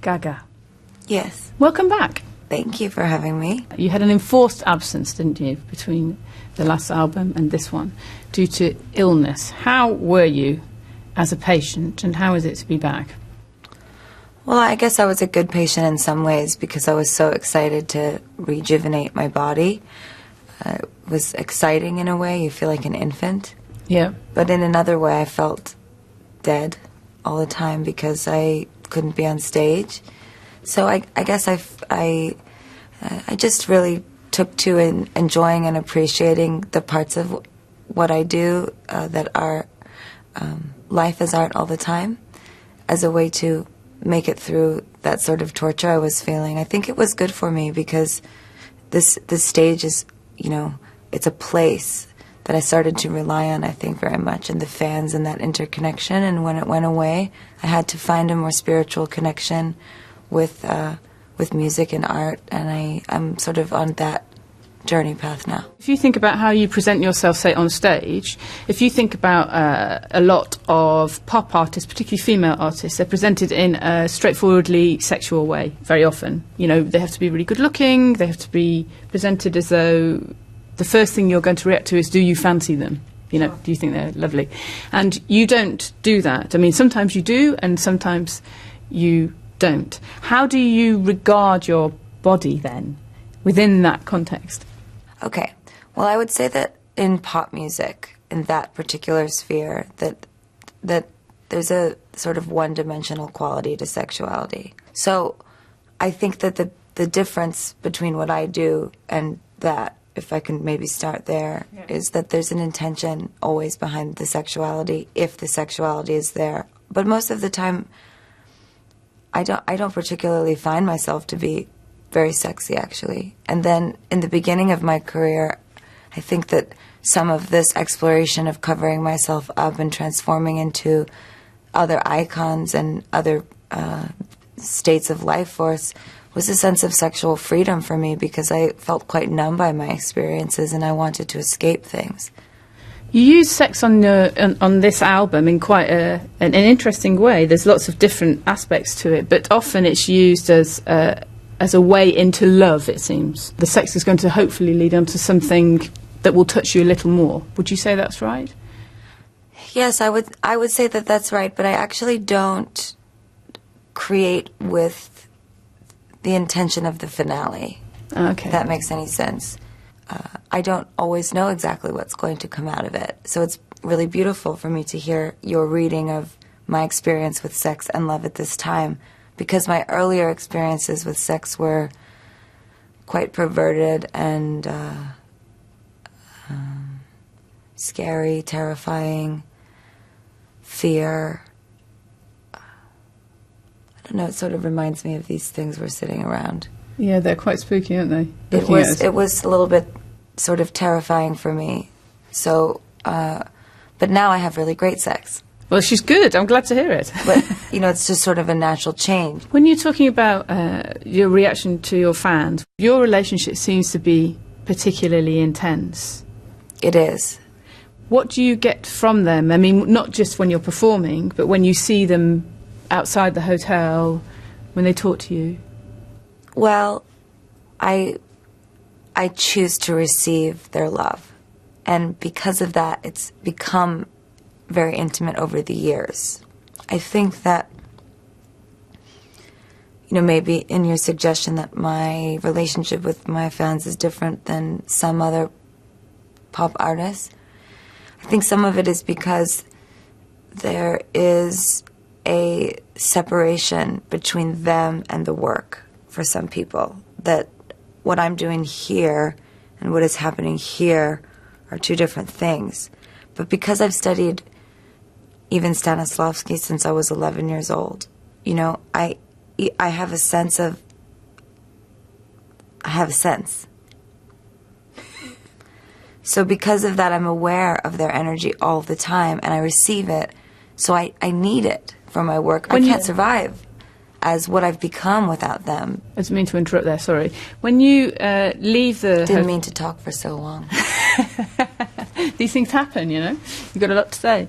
Gaga. Yes. Welcome back. Thank you for having me. You had an enforced absence, didn't you, between the last album and this one, due to illness. How were you as a patient, and how is it to be back? Well, I guess I was a good patient in some ways because I was so excited to rejuvenate my body. It was exciting in a way. You feel like an infant. Yeah. But in another way, I felt dead all the time because I couldn't be on stage. So I guess I just really took to enjoying and appreciating the parts of what I do that are life as art all the time, as a way to make it through that sort of torture I was feeling. I think it was good for me because this stage is, you know, it's a place that I started to rely on, I think, very much, and the fans and that interconnection. And when it went away, I had to find a more spiritual connection with music and art, and I'm sort of on that journey path now. If you think about how you present yourself, say, on stage, if you think about a lot of pop artists, particularly female artists, they're presented in a straightforwardly sexual way very often. You know, they have to be really good looking, they have to be presented as though the first thing you're going to react to is, do you fancy them? You know, do you think they're lovely? And you don't do that. I mean, sometimes you do, and sometimes you don't. How do you regard your body then, within that context? Okay. Well, I would say that in pop music, in that particular sphere, that there's a sort of one-dimensional quality to sexuality. So I think that the difference between what I do and that, if I can maybe start there, is that there's an intention always behind the sexuality, if the sexuality is there. But most of the time, I don't particularly find myself to be very sexy, actually. And then in the beginning of my career, I think that some of this exploration of covering myself up and transforming into other icons and other states of life force was a sense of sexual freedom for me, because I felt quite numb by my experiences and I wanted to escape things. You use sex on this album in quite an interesting way. There's lots of different aspects to it, but often it's used as a way into love, it seems. The sex is going to hopefully lead on to something that will touch you a little more. Would you say that's right? Yes, I would say that that's right, but I actually don't create with the intention of the finale. Okay. If that makes any sense. I don't always know exactly what's going to come out of it. So it's really beautiful for me to hear your reading of my experience with sex and love at this time, because my earlier experiences with sex were quite perverted and scary, terrifying, fear. I don't know, it sort of reminds me of these things we're sitting around. Yeah, they're quite spooky, aren't they? It was a little bit sort of terrifying for me. So, but now I have really great sex. Well, she's good. I'm glad to hear it. But, you know, it's just sort of a natural change. When you're talking about your reaction to your fans, your relationship seems to be particularly intense. It is. What do you get from them? I mean, not just when you're performing, but when you see them outside the hotel, when they talk to you? Well, I choose to receive their love. And because of that, it's become very intimate over the years. I think that, you know, maybe in your suggestion that my relationship with my fans is different than some other pop artists, I think some of it is because there is a separation between them and the work for some people, that what I'm doing here and what is happening here are two different things. But because I've studied even Stanislavski since I was 11 years old, you know, I have a sense of, I have a sense. So because of that, I'm aware of their energy all the time, and I receive it. So I need it for my work. I can't survive as what I've become without them. I didn't mean to interrupt there, sorry. When you leave the... Didn't mean to talk for so long. These things happen, you know. You've got a lot to say.